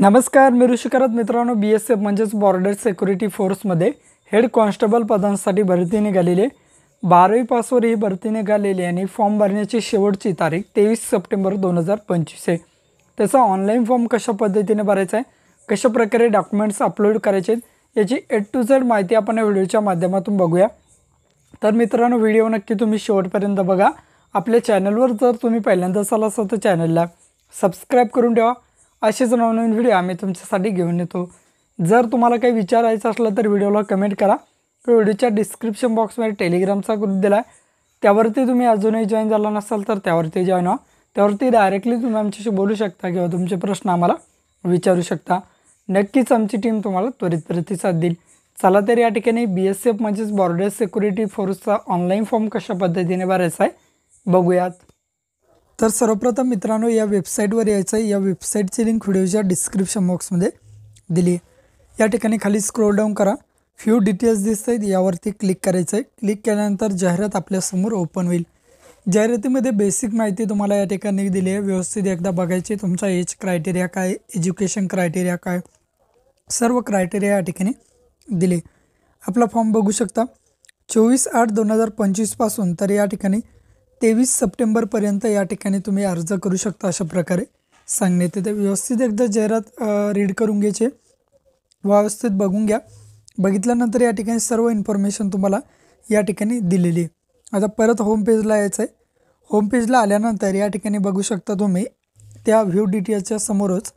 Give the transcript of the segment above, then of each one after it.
नमस्कार, मी ऋषिकरत मित्रांनो. BSF म्हणजेच बॉर्डर सिक्युरिटी फोर्समध्ये हेड कॉन्स्टेबल पदांसाठी भरती निघालेली आहे. 12वी पासवर ही भरती निघालेली आणि फॉर्म भरण्याची शेवटची तारीख 23 सप्टेंबर 2025 आहे. त्याचा ऑनलाईन फॉर्म कशा पद्धतीने भरायचा आहे, कशा प्रकारे डॉक्युमेंट्स अपलोड करायचे याची A to Z माहिती आपण या व्हिडिओच्या माध्यमातून बघूया. तर मित्रांनो, व्हिडिओ नक्की तुम्ही शेवटपर्यंत बघा. आपल्या चॅनलवर जर तुम्ही पहिल्यांदाच आला असाल तर चॅनलला सबस्क्राईब करून ठेवा. असेच नवनवीन व्हिडिओ आम्ही तुमच्यासाठी घेऊन येतो. जर तुम्हाला काही विचारायचं असलं तर व्हिडिओला कमेंट करा. व्हिडिओच्या डिस्क्रिप्शन बॉक्समध्ये टेलिग्रामचा ग्रुप दिला आहे, त्यावरती तुम्ही अजूनही जॉईन झाला नसाल तर त्यावरती जॉईन व्हा. त्यावरती डायरेक्टली तुम्ही आमच्याशी बोलू शकता किंवा तुमचे प्रश्न आम्हाला विचारू शकता. नक्कीच आमची टीम तुम्हाला त्वरित प्रतिसाद देईल. चला तर या ठिकाणी BSF म्हणजेच बॉर्डर सिक्युरिटी फोर्सचा ऑनलाईन फॉर्म कशा पद्धतीने भरायचा आहे बघूयात. तर सर्वप्रथम मित्रांनो, या वेबसाईटवर यायचं आहे. या वेबसाईटची लिंक व्हिडिओच्या डिस्क्रिप्शन बॉक्समध्ये दिली आहे. या ठिकाणी खाली स्क्रोल डाऊन करा, फ्यू डिटेल्स दिसत आहेत, यावरती क्लिक करायचं आहे. क्लिक केल्यानंतर जाहिरात आपल्यासमोर ओपन होईल. जाहिरातीमध्ये बेसिक माहिती तुम्हाला या ठिकाणी दिली आहे. व्यवस्थित एकदा बघायची. तुमचा एज क्रायटेरिया काय, एज्युकेशन क्रायटेरिया काय, सर्व क्रायटेरिया या ठिकाणी दिले. आपला फॉर्म बघू शकता. 24/8/2025 पासून तर या ठिकाणी 23 सप्टेंबरपर्यंत या ठिकाणी तुम्ही अर्ज करू शकता, अशा प्रकारे सांगण्यात येते. व्यवस्थित एकदा जाहिरात रीड करून घ्यायचे, व्यवस्थित बघून घ्या. बघितल्यानंतर या ठिकाणी सर्व इन्फॉर्मेशन तुम्हाला या ठिकाणी दिलेली आहे. आता परत होम पेजला यायचं आहे. होम पेजला आल्यानंतर या ठिकाणी बघू शकता तुम्ही त्या व्ह्यू डिटेल्सच्या समोरच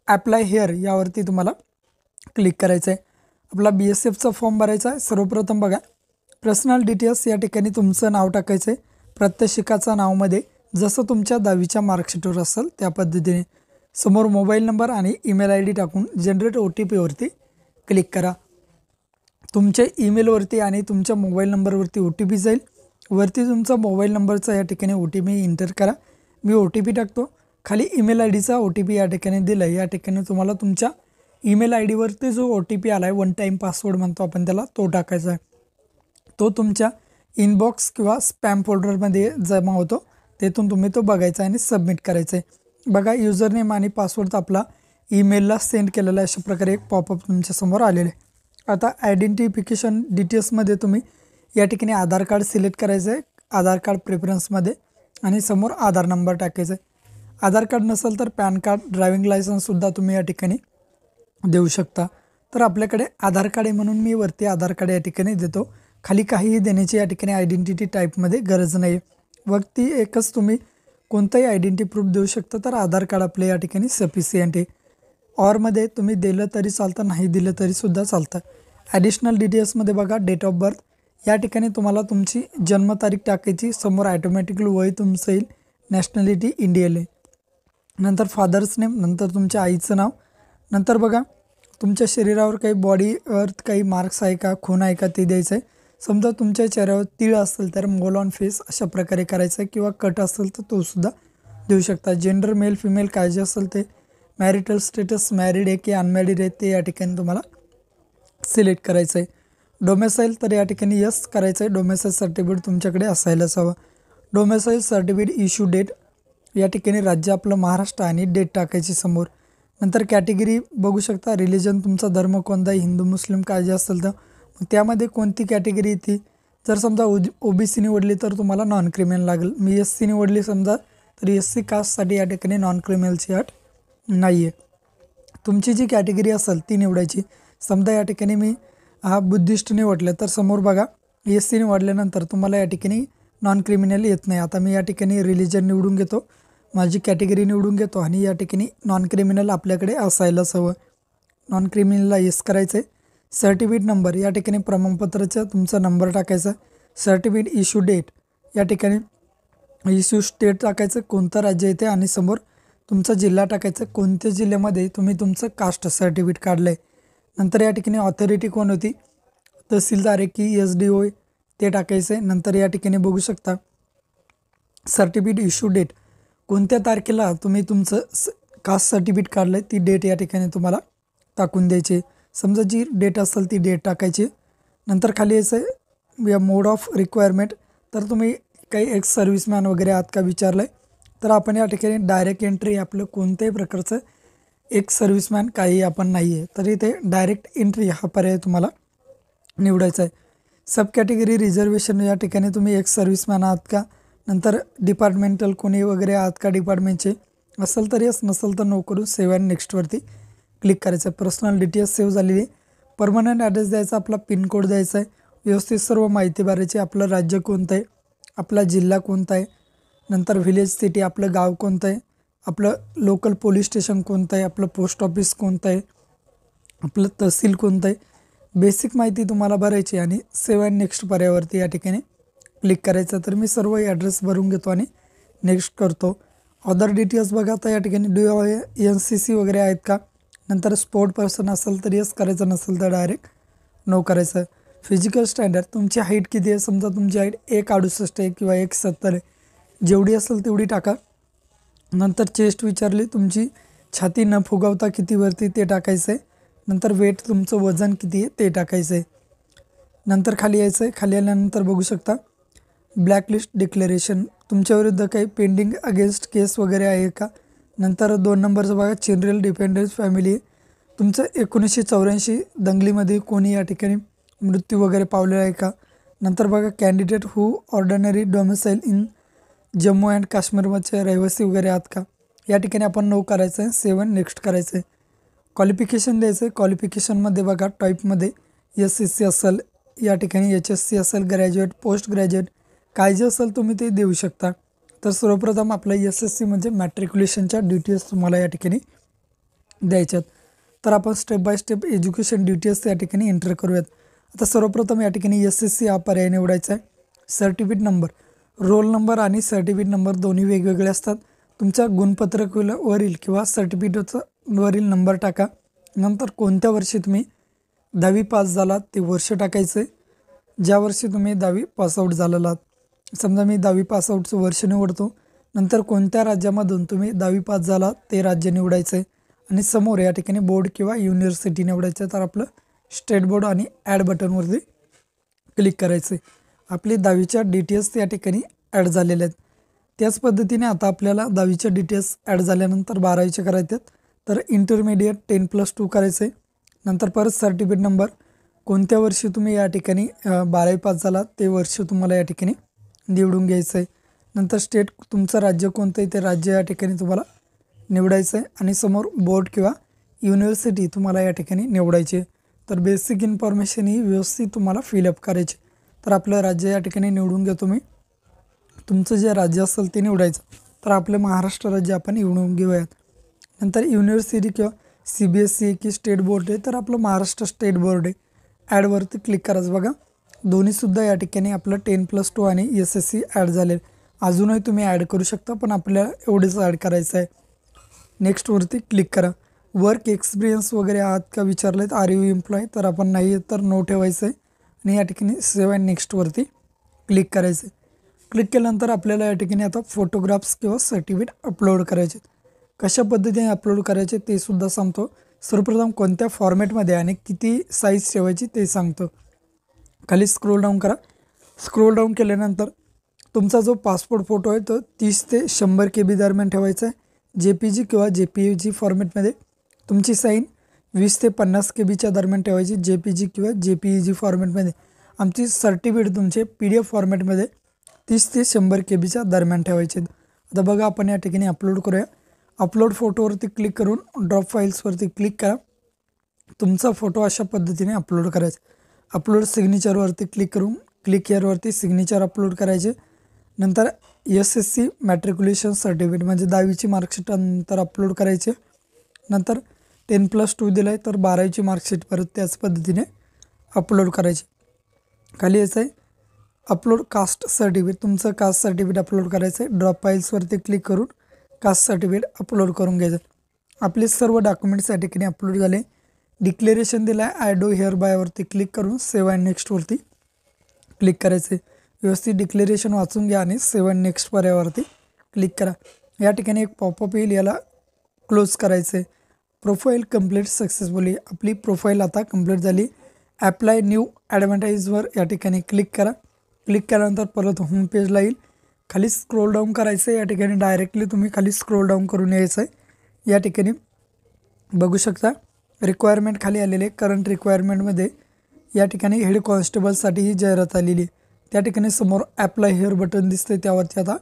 ॲप्लाय हेअर यावरती तुम्हाला क्लिक करायचं आहे. आपला BSFचा फॉर्म भरायचा आहे. सर्वप्रथम बघा, पर्सनल डिटेल्स या ठिकाणी तुमचं नाव टाकायचं आहे. प्रत्येकाच्या नावामध्ये जसं तुमच्या 10वीच्या मार्कशीटवर असेल त्या पद्धतीने समोर मोबाईल नंबर आणि ईमेल ID टाकून जनरेट OTP वरती क्लिक करा. तुमच्या ईमेलवरती आणि तुमच्या मोबाईल नंबरवरती OTP जाईल. वरती तुमचा मोबाईल नंबरचा या ठिकाणी OTP एंटर करा. मी OTP टाकतो. खाली ईमेल IDचा OTP या ठिकाणी दिला आहे. या ठिकाणी तुम्हाला तुमच्या ईमेल IDवरती जो OTP आला आहे, वन टाईम पासवर्ड म्हणतो आपण त्याला, तो टाकायचा आहे. तो तुमच्या इनबॉक्स किंवा स्पॅम फोल्डरमध्ये जमा होतो. तेथून तुम्ही तो बघायचा आणि सबमिट करायचं आहे. बघा, युजर नेम आणि पासवर्ड आपला ईमेलला सेंड केलेला आहे. अशा प्रकारे एक पॉपअप तुमच्यासमोर आलेले आहे. आता आयडेंटिफिकेशन डिटेल्समध्ये तुम्ही या ठिकाणी आधार कार्ड सिलेक्ट करायचं आहे, आधार कार्ड प्रेफरन्समध्ये, आणि समोर आधार नंबर टाकायचा आहे. आधार कार्ड नसेल तर पॅन कार्ड, ड्रायव्हिंग लायसन्ससुद्धा तुम्ही या ठिकाणी देऊ शकता. तर आपल्याकडे आधार कार्ड आहे म्हणून मी वरती आधार कार्ड या ठिकाणी देतो. खाली काहीही देण्याची या ठिकाणी आयडेंटिटी टाईपमध्ये गरज नाही. वरती एकच तुम्ही कोणताही आयडेंटिटी प्रूफ देऊ शकता. तर आधार कार्ड आपल्या या ठिकाणी सफिशियंट आहे. ऑरमध्ये तुम्ही दिलं तरी चालतं, नाही दिलं तरीसुद्धा चालतं. ॲडिशनल डिटेल्समध्ये बघा, डेट ऑफ बर्थ या ठिकाणी तुम्हाला तुमची जन्मतारीख टाकायची. समोर ॲटोमॅटिकली वय तुमचं येईल. नॅशनॅलिटी इंडियन आहे. नंतर फादर्स नेम, नंतर तुमच्या आईचं नाव. नंतर बघा, तुमच्या शरीरावर काही बॉडीवर काही मार्क्स आहे का, खून आहे का, ते द्यायचं आहे. समजा तुमच्या चेहऱ्यावर तीळ असेल तर मोल ऑन फेस अशा प्रकारे करायचं आहे, किंवा कट असेल तर तो सुद्धा देऊ शकता. जेंडर मेल फिमेल काय जे असेल ते. मॅरिटल स्टेटस मॅरिड आहे की अनमॅरिड आहे ते या ठिकाणी तुम्हाला सिलेक्ट करायचं आहे. डोमेसाईल तर या ठिकाणी यस करायचं आहे. डोमेसाईल सर्टिफिकेट तुमच्याकडे असायलाच हवं. डोमेसाईल सर्टिफिकेट इश्यू डेट या ठिकाणी राज्य आपलं महाराष्ट्र आणि डेट टाकायची समोर. नंतर कॅटेगरी बघू शकता, रिलिजन तुमचा धर्म कोणता, हिंदू मुस्लिम काय जे असेल तर त्यामध्ये कोणती कॅटेगरी येते. जर समजा OBC निवडली तर तुम्हाला नॉन क्रिमिनल लागेल. मी SC निवडली समजा तर SC कास्टसाठी या ठिकाणी नॉन क्रिमिनलची अट नाही आहे. तुमची जी कॅटेगरी असेल ती निवडायची. समजा या ठिकाणी मी बुद्धिस्ट निवडलं तर समोर बघा, SC निवडल्यानंतर तुम्हाला या ठिकाणी नॉन क्रिमिनल येत नाही. आता मी या ठिकाणी रिलिजन निवडून घेतो, माझी कॅटेगरी निवडून घेतो, आणि या ठिकाणी नॉन क्रिमिनल आपल्याकडे असायलाच हवं. नॉन क्रिमिनलला येस करायचं आहे. सर्टिफिकेट नंबर या ठिकाणी प्रमाणपत्राचा तुमचा नंबर टाकायचा. सर्टिफिकेट इश्यू डेट या ठिकाणी इश्यू स्टेट टाकायचं, कोणतं राज्य येते, आणि समोर तुमचा जिल्हा टाकायचा, कोणत्या जिल्ह्यामध्ये तुम्ही तुमचं कास्ट सर्टिफिकेट काढलं आहे. नंतर या ठिकाणी ऑथॉरिटी कोण होती, तहसीलदार आहे की SDO आहे ते टाकायचं आहे. नंतर या ठिकाणी बघू शकता सर्टिफिकेट इश्यू डेट, कोणत्या तारखेला तुम्ही तुमचं कास्ट सर्टिफिकेट काढलं आहे ती डेट या ठिकाणी तुम्हाला टाकून द्यायची. समजा जी डेट असेल ती डेट टाकायची. नंतर खाली यायचं आहे या मोड ऑफ रिक्वायरमेंट, तर तुम्ही काही एक्स सर्व्हिसमॅन वगैरे आहात का विचारलं आहे तर आपण या ठिकाणी डायरेक्ट एंट्री आपलं कोणत्याही प्रकारचं एक सर्व्हिसमॅन काही आपण नाही आहे, तर इथे डायरेक्ट एंट्री हा पर्याय तुम्हाला निवडायचा आहे. सब कॅटेगरी रिझर्वेशन या ठिकाणी तुम्ही एक सर्व्हिसमॅन आहात का, नंतर डिपार्टमेंटल कोणी वगैरे आहात का डिपार्टमेंटचे, असेल तर येस, नसेल तर नो करून सेव्ह अँड नेक्स्टवरती क्लिक करायचं आहे. पर्सनल डिटेल्स सेव्ह झालेली आहे. परमनंट ॲड्रेस द्यायचा, आपला पिनकोड द्यायचा आहे, व्यवस्थित सर्व माहिती भरायची. आपलं राज्य कोणतं आहे, आपला जिल्हा कोणता आहे, नंतर व्हिलेज सिटी आपलं गाव कोणतं आहे, आपलं लोकल पोलीस स्टेशन कोणतं आहे, आपलं पोस्ट ऑफिस कोणतं आहे, आपलं तहसील कोणतं आहे, बेसिक माहिती तुम्हाला भरायची आणि सेव्ह अँड नेक्स्ट पर्यायावरती या ठिकाणी क्लिक करायचं. तर मी सर्व ॲड्रेस भरून घेतो आणि नेक्स्ट करतो. अदर डिटेल्स बघा, आता या ठिकाणी NCC वगैरे आहेत का, नंतर स्पोर्ट पर्सन असेल तर येस करायचं, नसेल तर डायरेक्ट नो करायचं. फिजिकल स्टँडर्ड तुमची हाईट किती आहे, समजा तुमची हाईट 1.68 आहे किंवा 1.70 आहे, जेवढी असेल तेवढी टाका. नंतर चेस्ट विचारली, तुमची छाती न फुगवता कितीवरती ते टाकायचं आहे. नंतर वेट तुमचं वजन किती आहे ते टाकायचं आहे. नंतर खाली यायचं आहे. खाली आल्यानंतर बघू शकता ब्लॅकलिस्ट डिक्लेरेशन, तुमच्याविरुद्ध काही पेंडिंग अगेन्स्ट केस वगैरे आहे का. नंतर 2 नंबरचं बघा चिल्ड्रन डिपेंडन्स फॅमिली, तुमचं 1984 दंगलीमध्ये कोणी या ठिकाणी मृत्यू वगैरे पावलेला आहे का. नंतर बघा candidate who ordinary domicile in Jammu and काश्मीरमध्ये रहिवासी वगैरे आहात का. या ठिकाणी आपण नो करायचं आहे, सेव्ह अँड नेक्स्ट करायचं आहे. क्वालिफिकेशन द्यायचं आहे. क्वालिफिकेशनमध्ये बघा टाईपमध्ये SSC असेल, या ठिकाणी HSC असेल, ग्रॅज्युएट, पोस्ट ग्रॅज्युएट, काय जे असेल तुम्ही ते देऊ शकता. तर सर्वप्रथम आपलं SSC म्हणजे मॅट्रिक्युलेशनच्या डिटेल्स तुम्हाला या ठिकाणी द्यायच्यात. तर आपण step by step education details या ठिकाणी एंटर करूयात. आता सर्वप्रथम या ठिकाणी SSC हा पर्याय निवडायचा आहे. सर्टिफिकेट नंबर, रोल नंबर आणि सर्टिफिकेट नंबर दोन्ही वेगवेगळे असतात. तुमच्या गुणपत्रक वरील किंवा सर्टिफिकेटवरील नंबर टाका. नंतर कोणत्या वर्षी तुम्ही 10वी पास झालात ते वर्ष टाकायचं आहे, ज्या वर्षी तुम्ही 10वी पासआउट झालेला आहात. समजा मी 10वी पासआउटचं वर्ष निवडतो. नंतर कोणत्या राज्यामधून तुम्ही 10वी पास झाला ते राज्य निवडायचं आहे आणि समोर या ठिकाणी बोर्ड किंवा युनिव्हर्सिटी निवडायचं. तर आपलं स्टेट बोर्ड आणि ॲड बटनवरती क्लिक करायचं आहे. आपली 10वीच्या डिटेल्स या ठिकाणी ॲड झालेल्या आहेत. त्याच पद्धतीने आता आपल्याला 10वीच्या डिटेल्स ॲड झाल्यानंतर 12वीचे करायचे आहेत. तर इंटरमिडिएट 10+2 करायचं आहे. नंतर परत सर्टिफिकेट नंबर, कोणत्या वर्षी तुम्ही या ठिकाणी 12वी पास झाला ते वर्ष तुम्हाला या ठिकाणी निवडून घ्यायचं आहे. नंतर स्टेट, तुमचं राज्य कोणतं आहे ते राज्य या ठिकाणी तुम्हाला निवडायचं आहे आणि समोर बोर्ड किंवा युनिव्हर्सिटी तुम्हाला या ठिकाणी निवडायची आहे. तर बेसिक इन्फॉर्मेशन ही व्यवस्थित तुम्हाला फिलअप करायची. तर आपलं राज्य या ठिकाणी निवडून घेतो मी. तुमचं जे राज्य असेल ते निवडायचं. तर आपलं महाराष्ट्र राज्य आपण निवडून घेऊयात. नंतर युनिव्हर्सिटी किंवा CBSE की स्टेट बोर्ड आहे, तर आपलं महाराष्ट्र स्टेट बोर्ड आहे. ॲडवरती क्लिक करायचं. बघा दोन्हीसुद्धा या ठिकाणी आपलं 10+2 आणि SSC ॲड झाले. अजूनही तुम्ही ॲड करू शकता, पण आपल्याला एवढेच ॲड करायचं आहे. नेक्स्टवरती क्लिक करा. वर्क एक्सपिरियन्स वगैरे आहात का विचारलेत, आर यू एम्प्लॉय, तर आपण नाही तर नो ठेवायचं आहे आणि या ठिकाणी सेव्ह अँड नेक्स्टवरती क्लिक करायचं आहे. क्लिक केल्यानंतर आपल्याला या ठिकाणी आता फोटोग्राफ्स किंवा सर्टिफिकेट अपलोड करायचे. कशा पद्धतीने अपलोड करायचे ते सुद्धा सांगतो. सर्वप्रथम कोणत्या फॉर्मॅटमध्ये आणि किती साईज ठेवायची ते सांगतो. खाली स्क्रोल डाऊन करा. स्क्रोल डाऊन केल्यानंतर तुमचा जो पासपोर्ट फोटो आहे तो 30 ते 100 KB दरम्यान ठेवायचा आहे. JPG किंवा JPEG फॉर्मॅटमध्ये. तुमची साईन 20 ते 50 KBच्या दरम्यान ठेवायची, JPG किंवा JPEG फॉर्मॅटमध्ये. आमची सर्टिफिकेट तुमचे PDF फॉर्मॅटमध्ये 30 ते 100 KBच्या दरम्यान ठेवायचे. आता बघा आपण या ठिकाणी अपलोड करूया. अपलोड फोटोवरती क्लिक करून ड्रॉप फाईल्सवरती क्लिक करा. तुमचा फोटो अशा पद्धतीने अपलोड करायचा. अपलोड सिग्नेचरवरती क्लिक करून क्लिक हेअरवरती सिग्नेचर अपलोड करायचे. नंतर SSC मॅट्रिक्युलेशन सर्टिफिकेट म्हणजे 10वीची मार्कशीट नंतर अपलोड करायचे. नंतर 10+2 दिलं आहे तर 12वीची मार्कशीट परत त्याच पद्धतीने अपलोड करायचे. खाली यायचं आहे अपलोड कास्ट सर्टिफिकेट, तुमचं कास्ट सर्टिफिकेट अपलोड करायचं आहे. ड्रॉप फाईल्सवरती क्लिक करून कास्ट सर्टिफिकेट अपलोड करून घ्यायचं. आपले सर्व डॉक्युमेंट्स या ठिकाणी अपलोड झाले. डिक्लेरेशन दिलं आहे, आय डू हिअर बायवरती क्लिक करून सेव्ह अँड नेक्स्टवरती क्लिक करायचे. व्यवस्थित डिक्लेरेशन वाचून घ्या आणि सेव्ह अँड नेक्स्ट पर्यायावरती क्लिक करा. या ठिकाणी एक पॉपअप येईल, याला क्लोज करायचं आहे. प्रोफाईल कंप्लीट सक्सेसफुली, आपली प्रोफाईल आता कंप्लीट झाली. ॲप्लाय न्यू ॲडव्हर्टाईजवर या ठिकाणी क्लिक करा. क्लिक केल्यानंतर परत होम पेजला येईल. खाली स्क्रोल डाऊन करायचं आहे. या ठिकाणी डायरेक्टली तुम्ही खाली स्क्रोल डाऊन करून यायचं आहे. या ठिकाणी बघू शकता रिक्वायरमेंट खाली आलेले करंट रिक्वायरमेंटमध्ये या ठिकाणी हेड कॉन्स्टेबलसाठी ही जाहिरात आलेली आहे। त्या ठिकाणी समोर ॲप्लाय हिअर बटन दिसते, त्यावरती आता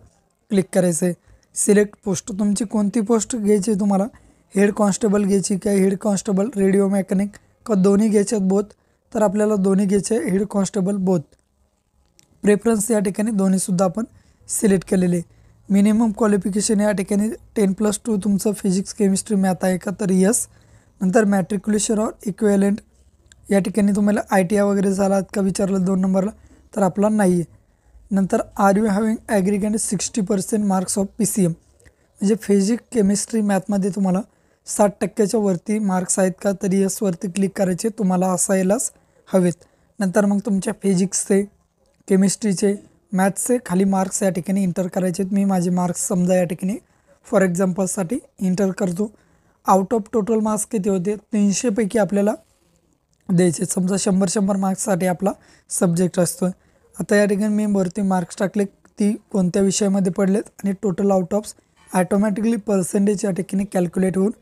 क्लिक करायचं आहे। सिलेक्ट पोस्ट, तुमची कोणती पोस्ट घ्यायची तुम्हाला, हेड कॉन्स्टेबल घ्यायची काय हेड कॉन्स्टेबल रेडिओ मेकॅनिक का दोन्ही घ्यायचे आहेत बोथ, तर आपल्याला दोन्ही घ्यायचे आहे, हेड कॉन्स्टेबल बोथ। प्रेफरन्स या ठिकाणी दोन्हीसुद्धा आपण सिलेक्ट केलेले। मिनिमम क्वालिफिकेशन या ठिकाणी 10+2 तुमचं फिजिक्स केमिस्ट्री मॅथ आहे का, तर यस। नंतर मॅट्रिक्युलेशन ऑर इक्वेलेंट या ठिकाणी तुम्हाला ITI वगैरे झाला का विचारलं 2 नंबरला, तर आपला नाही आहे। नंतर are you having aggregate 60% marks of PCM, म्हणजे फिजिक्स केमिस्ट्री मॅथमध्ये तुम्हाला 60% वरती मार्क्स आहेत का, तर यसवरती क्लिक करायचे, तुम्हाला असायलाच हवेत। नंतर मग तुमच्या फिजिक्सचे केमिस्ट्रीचे मॅथ्सचे खाली मार्क्स या ठिकाणी इंटर करायचे। मी माझे मार्क्स समजा या ठिकाणी फॉर एक्झाम्पलसाठी इंटर करतो। आउट ऑफ टोटल मार्क्स किती होते, 300 पैकी आपल्याला द्यायचे। समजा 100 मार्क्ससाठी आपला सब्जेक्ट असतो। आता या ठिकाणी मी वरती मार्क्स टाकले ती कोणत्या विषयामध्ये पडलेत आणि total out of automatically percentage या ठिकाणी कॅल्क्युलेट होऊन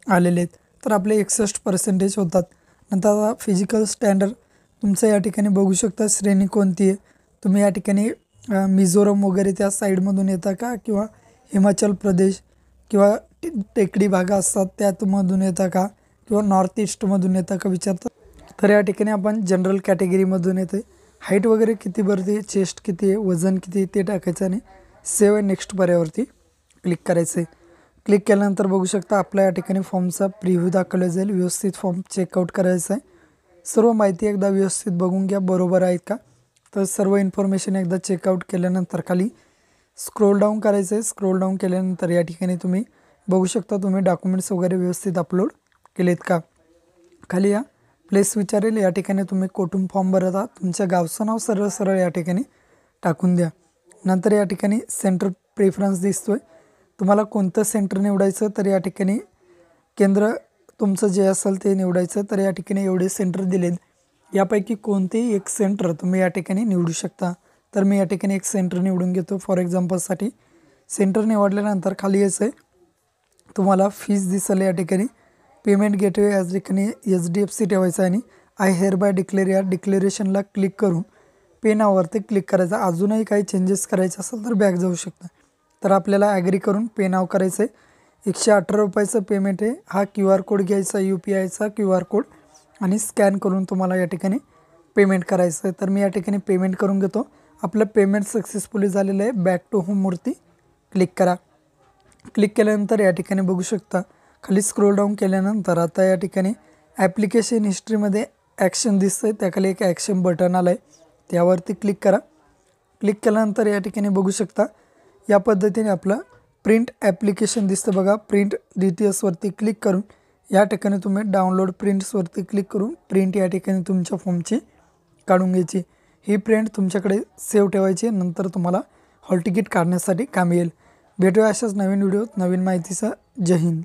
आलेले आहेत, तर आपले 61% होतात। नंतर फिजिकल स्टँडर्ड तुमचं या ठिकाणी बघू शकता श्रेणी कोणती आहे, तुम्ही या ठिकाणी मिझोरम वगैरे त्या साईडमधून येता का, किंवा हिमाचल प्रदेश किंवा टेकडी भाग असतात त्यातमधून येता का, किंवा नॉर्थ ईस्टमधून येता का विचारतात, तर या ठिकाणी आपण जनरल कॅटेगरीमधून येते। हाईट वगैरे किती भरते, चेस्ट किती आहे, वजन किती ते टाकायचं आणि सेव्ह नेक्स्ट पर्यावरती क्लिक करायचं आहे। क्लिक केल्यानंतर बघू शकता आपला या ठिकाणी फॉर्मचा प्रिव्ह्यू दाखवला जाईल, व्यवस्थित फॉर्म चेकआउट करायचा आहे। सर्व माहिती एकदा व्यवस्थित बघून घ्या बरोबर आहेत का, तर सर्व इन्फॉर्मेशन एकदा चेकआउट केल्यानंतर खाली स्क्रोल डाऊन करायचं आहे। स्क्रोल डाऊन केल्यानंतर या ठिकाणी तुम्ही बघू शकता तुम्ही डॉक्युमेंट्स वगैरे व्यवस्थित अपलोड केलेत का, खाली या प्लेस विचारेल, या ठिकाणी तुम्ही कुठून फॉर्म भरत आहात तुमच्या गावचं नाव सरळ सरळ या ठिकाणी टाकून द्या। नंतर या ठिकाणी सेंटर प्रेफरन्स दिसतोय, तुम्हाला कोणतं सेंटर निवडायचं, तर या ठिकाणी केंद्र तुमचं जे असेल ते निवडायचं, तर या ठिकाणी एवढे सेंटर दिलेत, यापैकी कोणतेही एक सेंटर तुम्ही या ठिकाणी निवडू शकता। तर मी या ठिकाणी एक सेंटर निवडून घेतो फॉर एक्झाम्पलसाठी। सेंटर निवडल्यानंतर खाली यायचं आहे, तुम्हाला फीज दिसेल या ठिकाणी, पेमेंट गेटवे या ठिकाणी HDFC ठेवायचं आणि आय हेअर बाय डिक्लेअर या डिक्लेरेशनला क्लिक करून पे नाववरती क्लिक करायचं। अजूनही काही चेंजेस करायचे असेल तर बॅक जाऊ शकता, तर आपल्याला ॲग्री करून पे नाव करायचं आहे। 118 रुपयाचं पेमेंट आहे, हा QR कोड घ्यायचा, UPIचा QR कोड आणि स्कॅन करून तुम्हाला या ठिकाणी पेमेंट करायचं आहे। तर मी या ठिकाणी पेमेंट करून घेतो, आपलं पेमेंट सक्सेसफुली झालेलं आहे। बॅक टू होमवरती क्लिक करा। क्लिक केल्यानंतर या ठिकाणी बघू शकता खाली स्क्रोल डाऊन केल्यानंतर आता या ठिकाणी ॲप्लिकेशन हिस्ट्रीमध्ये ॲक्शन दिसतं आहे, त्याखाली एक ॲक्शन बटन आलं आहे, त्यावरती क्लिक करा। क्लिक केल्यानंतर या ठिकाणी बघू शकता या पद्धतीने आपलं प्रिंट ॲप्लिकेशन दिसतं बघा। प्रिंट डिटेल्सवरती क्लिक करून या ठिकाणी तुम्ही डाउनलोड प्रिंट्सवरती क्लिक करून प्रिंट या ठिकाणी तुमच्या फॉर्मची काढून घ्यायची। ही प्रिंट तुमच्याकडे सेव्ह ठेवायची, नंतर तुम्हाला हॉल तिकीट काढण्यासाठी कामी येईल। भेटूया अशाच नवीन व्हिडिओत नवीन माहितीचा। जय हिंद।